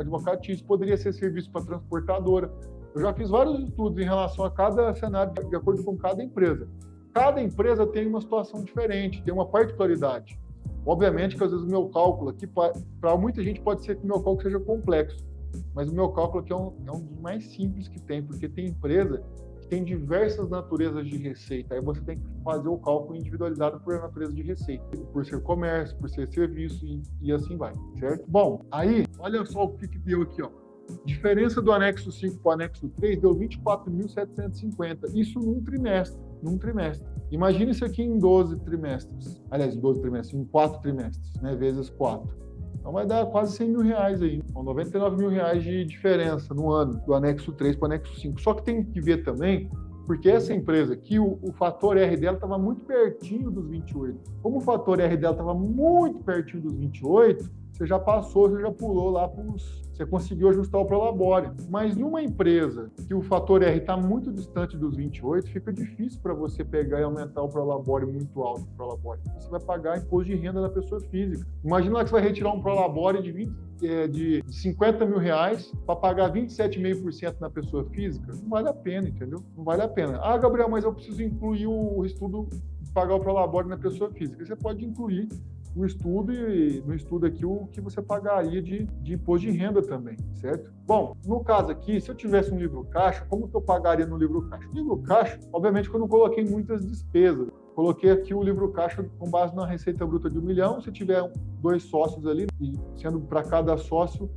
poderia ser serviço para transportadora. Eu já fiz vários estudos em relação a cada cenário, de acordo com cada empresa. Cada empresa tem uma situação diferente, tem uma particularidade. Obviamente que às vezes o meu cálculo aqui, para muita gente pode ser que o meu cálculo seja complexo, mas o meu cálculo aqui é um dos mais simples que tem, porque tem empresa que tem diversas naturezas de receita. Aí você tem que fazer o cálculo individualizado por natureza de receita, por ser comércio, por ser serviço e assim vai, certo? Bom, aí, olha só o que deu aqui, ó. Diferença do anexo 5 para o anexo 3 deu 24.750. Isso num trimestre. Imagina isso aqui em 12 trimestres. Aliás, em 12 trimestres, em 4 trimestres, né? Vezes 4. Então vai dar quase 100 mil reais aí. São 99 mil reais de diferença no ano, do anexo 3 para o anexo 5. Só que tem que ver também, porque essa empresa aqui, o fator R dela estava muito pertinho dos 28. Como o fator R dela estava muito pertinho dos 28, você já pulou lá para os... Você conseguiu ajustar o Prolabore. Mas numa empresa que o fator R está muito distante dos 28, fica difícil para você pegar e aumentar o Prolabore muito alto. Você vai pagar imposto de renda da pessoa física. Imagina lá que você vai retirar um Prolabore de 50 mil reais para pagar 27,5% na pessoa física. Não vale a pena, entendeu? Não vale a pena. Ah, Gabriel, mas eu preciso incluir o estudo, pagar o Prolabore na pessoa física. Você pode incluir o estudo e no estudo aqui o que você pagaria de imposto de renda também, certo? Bom, no caso aqui, se eu tivesse um livro caixa, como que eu pagaria no livro caixa? No livro caixa, obviamente que eu não coloquei muitas despesas. Coloquei aqui o livro caixa com base na receita bruta de 1 milhão. Se tiver 2 sócios ali, e sendo para cada sócio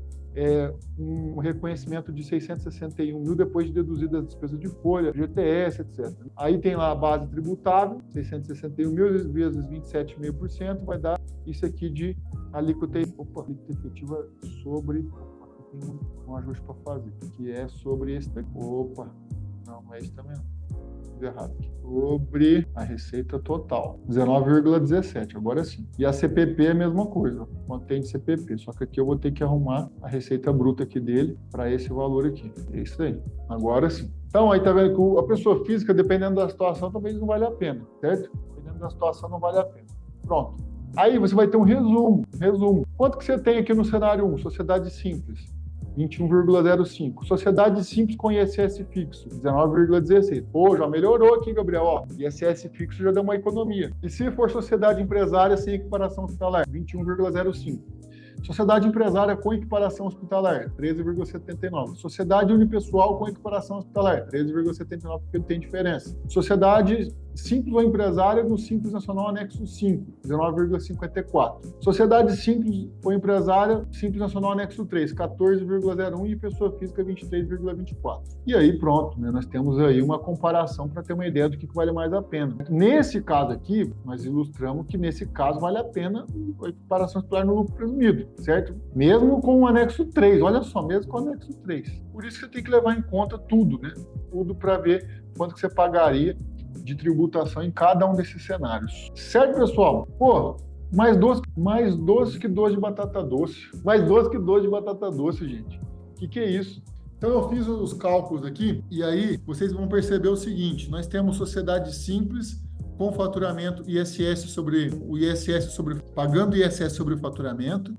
um reconhecimento de 661 mil depois de deduzidas as despesas de folha, GTS, etc. Aí tem lá a base tributável, 661 mil vezes 27,5%, vai dar isso aqui de alíquota efetiva sobre... Aqui tem um ajuste para fazer, que é sobre esse daqui. Não é isso também não. Errado aqui. Sobre a receita total, 19,17, agora sim. E a CPP é a mesma coisa, contém de CPP, só que aqui eu vou ter que arrumar a receita bruta aqui dele para esse valor aqui. É isso aí. Agora sim. Então, aí tá vendo que a pessoa física, dependendo da situação, talvez não vale a pena, certo? Dependendo da situação, não vale a pena. Pronto. Aí você vai ter um resumo. Quanto que você tem aqui no cenário 1? Sociedade simples. 21,05. Sociedade simples com ISS fixo, 19,16. Pô, já melhorou aqui, Gabriel. Ó, ISS fixo já deu uma economia. E se for sociedade empresária sem equiparação hospitalar, 21,05. Sociedade empresária com equiparação hospitalar, 13,79. Sociedade unipessoal com equiparação hospitalar, 13,79, porque tem diferença. Sociedade simples ou empresária no Simples Nacional Anexo 5, 19,54. Sociedade simples ou empresária, Simples Nacional Anexo 3, 14,01 e pessoa física, 23,24. E aí pronto, né? Nós temos aí uma comparação para ter uma ideia do que vale mais a pena. Nesse caso aqui, nós ilustramos que nesse caso vale a pena a equiparação hospitalar no lucro presumido, certo? Mesmo com o anexo 3, olha só, mesmo com o anexo 3. Por isso que você tem que levar em conta tudo, né? Tudo para ver quanto que você pagaria de tributação em cada um desses cenários. Certo, pessoal? Pô, mais doce que doce de batata doce. Mais doce que doce de batata doce, gente. Que é isso? Então eu fiz os cálculos aqui e aí vocês vão perceber o seguinte, nós temos sociedade simples com faturamento pagando ISS sobre o faturamento,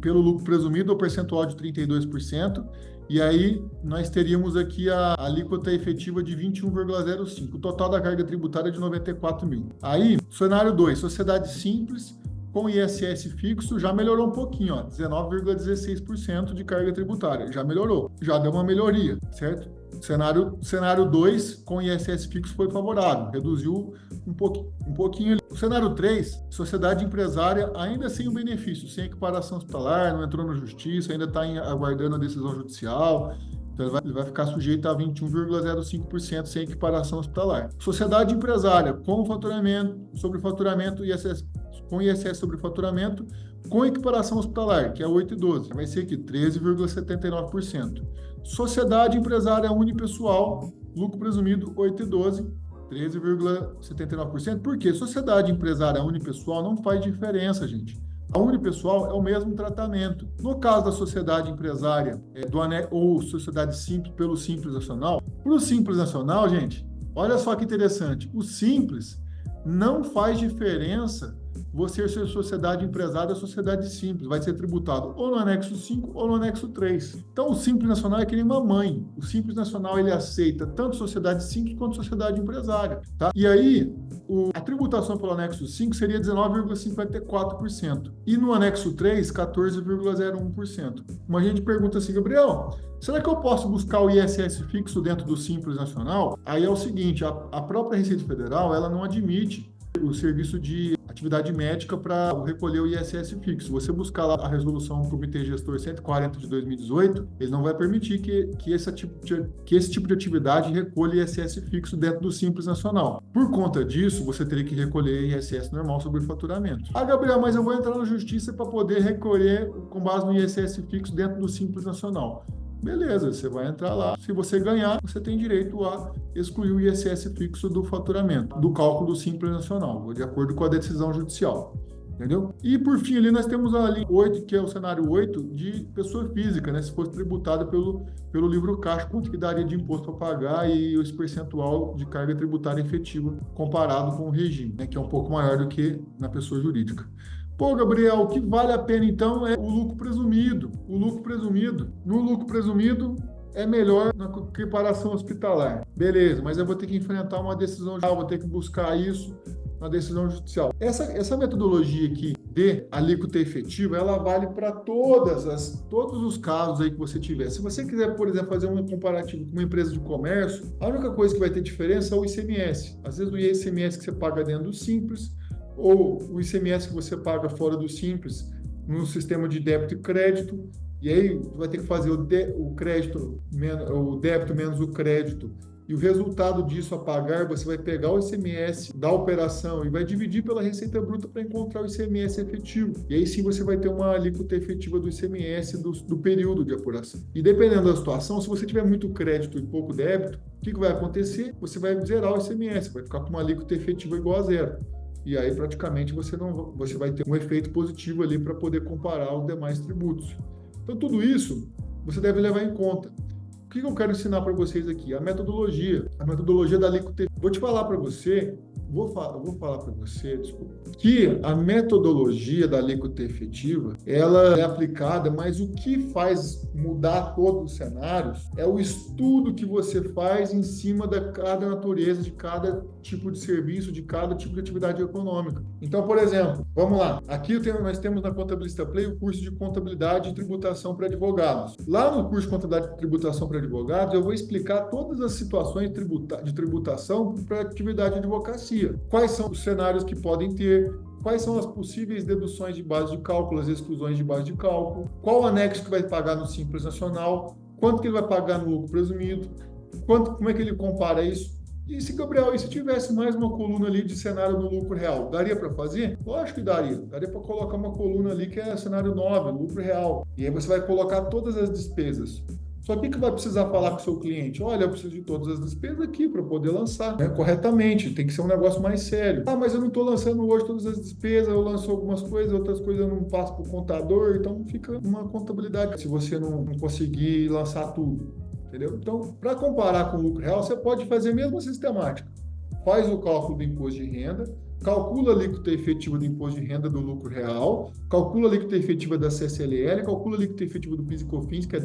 pelo lucro presumido, o percentual de 32%, e aí nós teríamos aqui a alíquota efetiva de 21,05%, o total da carga tributária de 94 mil. Aí, cenário 2, sociedade simples com ISS fixo, já melhorou um pouquinho, ó, 19,16% de carga tributária, já melhorou, já deu uma melhoria, certo? Cenário 2, com ISS fixo, foi favorável, reduziu um pouquinho. O cenário 3, sociedade empresária, ainda sem o benefício, sem equiparação hospitalar, não entrou na justiça, ainda está aguardando a decisão judicial, então ele vai ficar sujeito a 21,05% sem equiparação hospitalar. Sociedade empresária, com faturamento, sobre faturamento, com ISS sobre faturamento, com equiparação hospitalar, que é 8,12, vai ser aqui 13,79%. Sociedade empresária unipessoal, lucro presumido 8,12, 13,79%. Por quê? Sociedade empresária unipessoal não faz diferença, gente. A unipessoal é o mesmo tratamento. No caso da sociedade empresária ou sociedade simples pelo Simples Nacional, para o Simples Nacional, gente, olha só que interessante. O Simples não faz diferença você ser sociedade empresária ou sociedade simples, vai ser tributado ou no anexo 5 ou no anexo 3. Então, o Simples Nacional é que nem uma mãe. O Simples Nacional, ele aceita tanto sociedade simples quanto sociedade empresária, tá? E aí, a tributação pelo anexo 5 seria 19,54%. E no anexo 3, 14,01%. Uma gente pergunta assim, Gabriel, será que eu posso buscar o ISS fixo dentro do Simples Nacional? Aí é o seguinte, a própria Receita Federal, ela não admite o serviço de atividade médica para recolher o ISS fixo. Você buscar lá a resolução do Comitê Gestor 140 de 2018, ele não vai permitir que esse tipo de atividade recolha ISS fixo dentro do Simples Nacional. Por conta disso, você teria que recolher ISS normal sobre o faturamento. Ah, Gabriel, mas eu vou entrar na justiça para poder recolher com base no ISS fixo dentro do Simples Nacional. Beleza, você vai entrar lá. Se você ganhar, você tem direito a excluir o ISS fixo do faturamento, do cálculo do Simples Nacional, de acordo com a decisão judicial. Entendeu? E, por fim, ali nós temos a linha 8, que é o cenário 8, de pessoa física, né? Se fosse tributada pelo livro caixa, quanto que daria de imposto a pagar e esse percentual de carga tributária efetiva comparado com o regime, né? Que é um pouco maior do que na pessoa jurídica. Pô, Gabriel, o que vale a pena, então, é o lucro presumido. No lucro presumido é melhor na equiparação hospitalar. Beleza, mas eu vou ter que enfrentar uma decisão judicial, vou ter que buscar isso na decisão judicial. Essa metodologia aqui de alíquota efetiva, ela vale para todos os casos aí que você tiver. Se você quiser, por exemplo, fazer um comparativo com uma empresa de comércio, a única coisa que vai ter diferença é o ICMS. Às vezes o ICMS que você paga dentro do Simples, ou o ICMS que você paga fora do Simples, no sistema de débito e crédito, E aí você vai ter que fazer o crédito, o débito menos o crédito. E o resultado disso a pagar, você vai pegar o ICMS da operação e vai dividir pela receita bruta para encontrar o ICMS efetivo. E aí sim você vai ter uma alíquota efetiva do ICMS do período de apuração. E dependendo da situação, se você tiver muito crédito e pouco débito, o que vai acontecer? Você vai zerar o ICMS, vai ficar com uma alíquota efetiva igual a zero. E aí praticamente você vai ter um efeito positivo ali para poder comparar os demais tributos. Então tudo isso você deve levar em conta. O que eu quero ensinar para vocês aqui? A metodologia da alíquota. Vou te falar para você, vou falar para você, desculpa, que a metodologia da alíquota efetiva, ela é aplicada, mas o que faz mudar todos os cenários é o estudo que você faz em cima de cada natureza, de cada tipo de serviço, de cada tipo de atividade econômica. Então, por exemplo, vamos lá. Aqui nós temos na Contabilista Play o curso de contabilidade e tributação para advogados. Lá no curso de contabilidade e tributação para advogados, eu vou explicar todas as situações de tributação para atividade de advocacia. Quais são os cenários que podem ter, quais são as possíveis deduções de base de cálculo, as exclusões de base de cálculo, qual o anexo que vai pagar no Simples Nacional, quanto que ele vai pagar no lucro presumido, como é que ele compara isso. E se, Gabriel, e se tivesse mais uma coluna ali de cenário no lucro real, daria para fazer? Lógico que daria. Daria para colocar uma coluna ali que é cenário 9, lucro real. E aí você vai colocar todas as despesas. Só que vai precisar falar com o seu cliente? Olha, eu preciso de todas as despesas aqui para poder lançar, né, corretamente. Tem que ser um negócio mais sério. Ah, mas eu não estou lançando hoje todas as despesas, eu lanço algumas coisas, outras coisas eu não passo para o contador, então fica uma contabilidade se você não conseguir lançar tudo. Entendeu? Então, para comparar com o lucro real, você pode fazer a mesma sistemática. Faz o cálculo do imposto de renda, calcula a alíquota efetiva do imposto de renda do lucro real, calcula a alíquota efetiva da CCLL, calcula a alíquota efetiva do PIS e COFINS, que é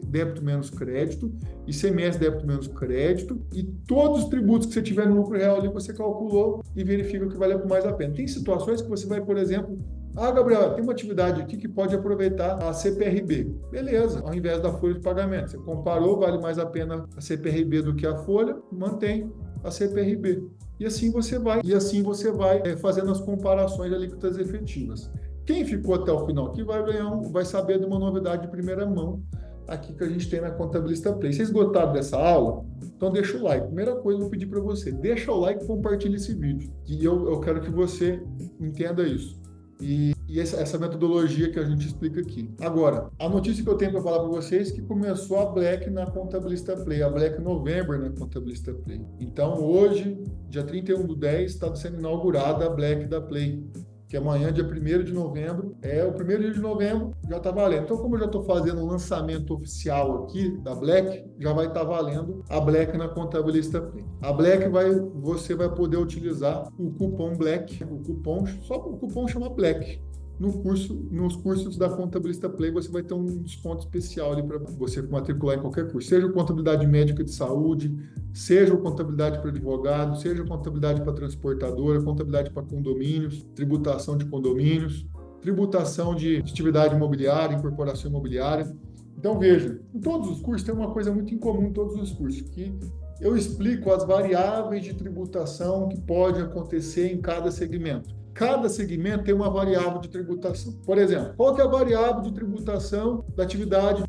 débito menos crédito, ICMS débito menos crédito, e todos os tributos que você tiver no lucro real ali você calculou e verifica o que vale mais a pena. Tem situações que você vai, por exemplo, Gabriel, tem uma atividade aqui que pode aproveitar a CPRB. Beleza, ao invés da folha de pagamento. Você comparou, vale mais a pena a CPRB do que a folha, mantém a CPRB. E assim você vai fazendo as comparações de alíquotas efetivas. Quem ficou até o final aqui vai saber de uma novidade de primeira mão aqui que a gente tem na Contabilista Play. Vocês gostaram dessa aula? Então deixa o like. Primeira coisa, eu vou pedir para você, deixa o like e compartilha esse vídeo. E eu quero que você entenda isso. E essa metodologia que a gente explica aqui. Agora, a notícia que eu tenho para falar para vocês é que começou a Black na Contabilista Play, a Black November na Contabilista Play. Então, hoje, dia 31/10, está sendo inaugurada a Black da Play, que amanhã, dia 1º de novembro, o primeiro dia de novembro, já está valendo. Então, como eu já estou fazendo um lançamento oficial aqui da Black, já vai estar valendo a Black na Contabilista Play. A Black você vai poder utilizar o cupom Black, só o cupom chama Black. Nos cursos da Contabilista Play, você vai ter um desconto especial ali para você matricular em qualquer curso. Seja contabilidade médica de saúde, seja contabilidade para advogado, seja contabilidade para transportadora, contabilidade para condomínios, tributação de condomínios, tributação de atividade imobiliária, incorporação imobiliária. Então, veja, em todos os cursos tem uma coisa muito incomum em todos os cursos, que eu explico as variáveis de tributação que pode acontecer em cada segmento. Cada segmento tem uma variável de tributação. Por exemplo, qual que é a variável de tributação da atividade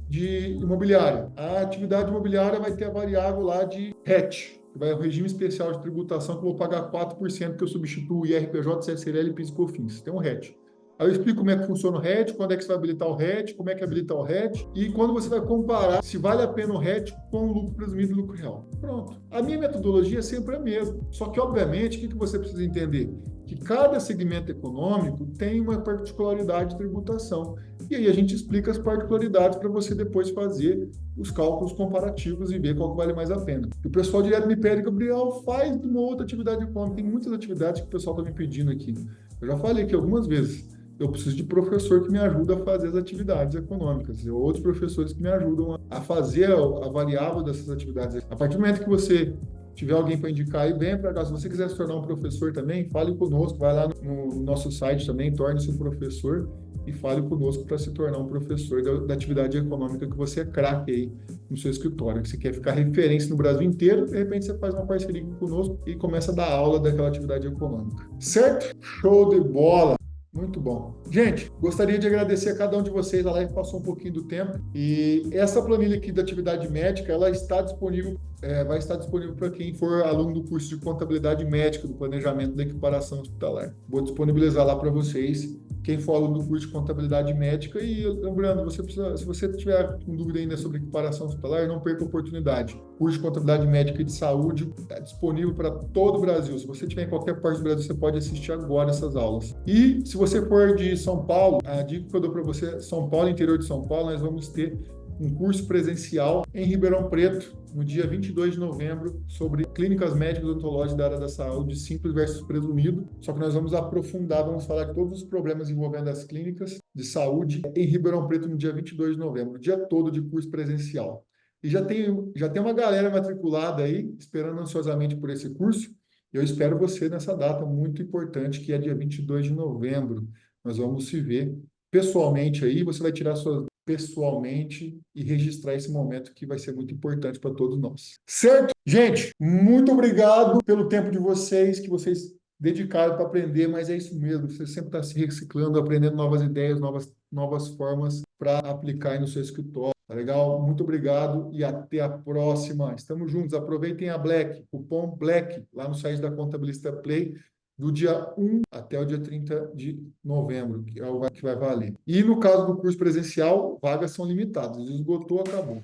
imobiliária? A atividade imobiliária vai ter a variável lá de RET, que vai ao regime especial de tributação, que eu vou pagar 4%, que eu substituo o IRPJ, CSLL e PIS e COFINS. Tem um RET. Aí eu explico como é que funciona o RET, quando é que você vai habilitar o RET, como é que habilita o RET e quando você vai comparar se vale a pena o RET com o lucro presumido e o lucro real. Pronto. A minha metodologia é sempre a mesma. Só que, obviamente, o que você precisa entender? Que cada segmento econômico tem uma particularidade de tributação. E aí a gente explica as particularidades para você depois fazer os cálculos comparativos e ver qual que vale mais a pena. E o pessoal direto me pede, Gabriel, faz uma outra atividade econômica. Tem muitas atividades que o pessoal está me pedindo aqui. Eu já falei aqui algumas vezes. Eu preciso de professor que me ajuda a fazer as atividades econômicas, e outros professores que me ajudam a fazer a variável dessas atividades. A partir do momento que você tiver alguém para indicar aí, venha para cá. Se você quiser se tornar um professor também, fale conosco, vai lá no nosso site também, torne-se um professor e fale conosco para se tornar um professor da atividade econômica que você é craque aí no seu escritório, que você quer ficar referência no Brasil inteiro, de repente você faz uma parceria conosco e começa a dar aula daquela atividade econômica. Certo? Show de bola! Muito bom. Gente, gostaria de agradecer a cada um de vocês. A live passou um pouquinho do tempo. E essa planilha aqui da atividade médica, ela está disponível, vai estar disponível para quem for aluno do curso de contabilidade médica, do planejamento da equiparação hospitalar. Vou disponibilizar lá para vocês, quem for aluno do curso de contabilidade médica. E lembrando, se você tiver com dúvida ainda sobre equiparação hospitalar, não perca a oportunidade. O curso de contabilidade médica e de saúde está disponível para todo o Brasil. Se você estiver em qualquer parte do Brasil, você pode assistir agora essas aulas. E se você for de São Paulo, a dica que eu dou para você, São Paulo, interior de São Paulo, nós vamos ter um curso presencial em Ribeirão Preto, no dia 22 de novembro, sobre clínicas médicas odontológicas da área da saúde, simples versus presumido. Só que nós vamos aprofundar, vamos falar de todos os problemas envolvendo as clínicas de saúde em Ribeirão Preto, no dia 22 de novembro, o dia todo de curso presencial. E já tem uma galera matriculada aí, esperando ansiosamente por esse curso. Eu espero você nessa data muito importante, que é dia 22 de novembro. Nós vamos se ver pessoalmente aí, você vai tirar suas pessoalmente e registrar esse momento que vai ser muito importante para todos nós. Certo? Gente, muito obrigado pelo tempo de vocês, que vocês dedicaram para aprender, mas é isso mesmo, você sempre está se reciclando, aprendendo novas ideias, novas formas para aplicar aí no seu escritório. Tá legal? Muito obrigado e até a próxima. Estamos juntos. Aproveitem a Black, cupom Black, lá no site da Contabilista Play, do dia 1 até o dia 30 de novembro, que é o que vai valer. E no caso do curso presencial, vagas são limitadas. Esgotou, acabou.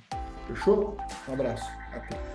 Fechou? Um abraço. Até.